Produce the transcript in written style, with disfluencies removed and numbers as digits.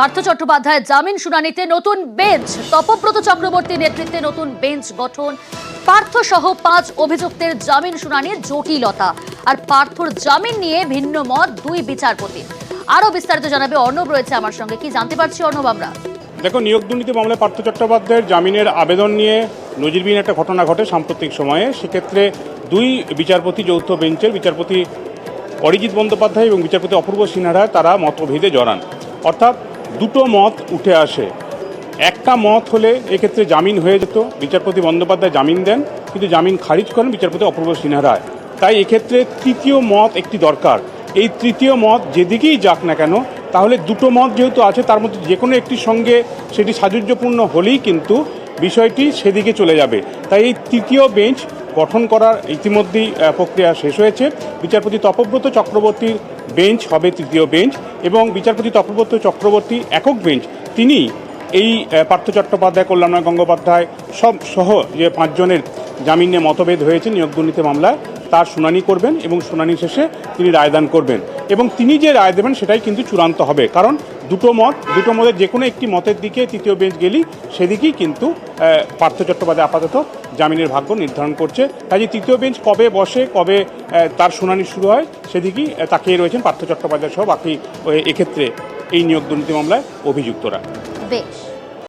পার্থ চট্টোপাধ্যায়ের জামিন শুনানিতে নতুন বেঞ্চ, তপব্রত চক্রবর্তীর নেতৃত্বে নতুন বেঞ্চ গঠন। পার্থ সহ 5 অভিযুক্তের জামিন শুনানির জটিলতা আর পার্থর জামিন নিয়ে ভিন্ন মত দুই বিচারপতি। আরো বিস্তারিত জানাবে অর্ণব, রয়েছে আমার সঙ্গে। কি জানতে পারছি অর্ণব আমরা? দেখো, নিয়োগ দুর্নীতি মামলায় পার্থ চট্টোপাধ্যায়ের জামিনের আবেদন নিয়ে নজিরবিহীন একটা ঘটনা ঘটে সাম্প্রতিক সময়ে। সেক্ষেত্রে দুই বিচারপতি, যৌথ বেঞ্চের বিচারপতি অরিজিৎ বন্দ্যোপাধ্যায় এবং বিচারপতি অপূর্ব সিনহা, তারা মতভেদে জড়ান। অর্থাৎ দুটো মত উঠে আসে। একটা মত হলে এক্ষেত্রে জামিন হয়ে যেত, বিচারপতি বন্দ্যোপাধ্যায় জামিন দেন, কিন্তু জামিন খারিজ করেন বিচারপতি অপূর্ব সিনহা। তাই এক্ষেত্রে তৃতীয় মত একটি দরকার। এই তৃতীয় মত যেদিকেই যাক না কেন, তাহলে দুটো মত যেহেতু আছে, তার মধ্যে যে কোনো একটির সঙ্গে সেটি সাযুজ্যপূর্ণ হলেই কিন্তু বিষয়টি সেদিকে চলে যাবে। তাই এই তৃতীয় বেঞ্চ গঠন করার ইতিমধ্যেই প্রক্রিয়া শেষ হয়েছে। বিচারপতি তপব্রত চক্রবর্তীর বেঞ্চ হবে তৃতীয় বেঞ্চ, এবং বিচারপতি তপব্রত চক্রবর্তী একক বেঞ্চ, তিনি এই পার্থ চট্টোপাধ্যায়, কল্যাণময় গঙ্গোপাধ্যায় সহ যে 5 জনের জামিন নিয়ে মতভেদ হয়েছে নিয়োগ দুর্নীতি মামলায়, তার শুনানি করবেন এবং শুনানি শেষে তিনি রায়দান করবেন। এবং তিনি যে রায় দেবেন সেটাই কিন্তু চূড়ান্ত হবে, কারণ দুটো মতের যে কোনো একটি মতের দিকে তৃতীয় বেঞ্চ গেলেই সেদিকেই কিন্তু পার্থ চট্টোপাধ্যায় আপাতত জামিনের ভাগ্য নির্ধারণ করছে। কাজে তৃতীয় বেঞ্চ কবে বসে, কবে তার শুনানি শুরু হয়, সেদিকেই তাকিয়ে রয়েছেন পার্থ চট্টোপাধ্যায় সহ বাকি এক্ষেত্রে এই নিয়োগ দুর্নীতি মামলায় অভিযুক্তরা। বেশ।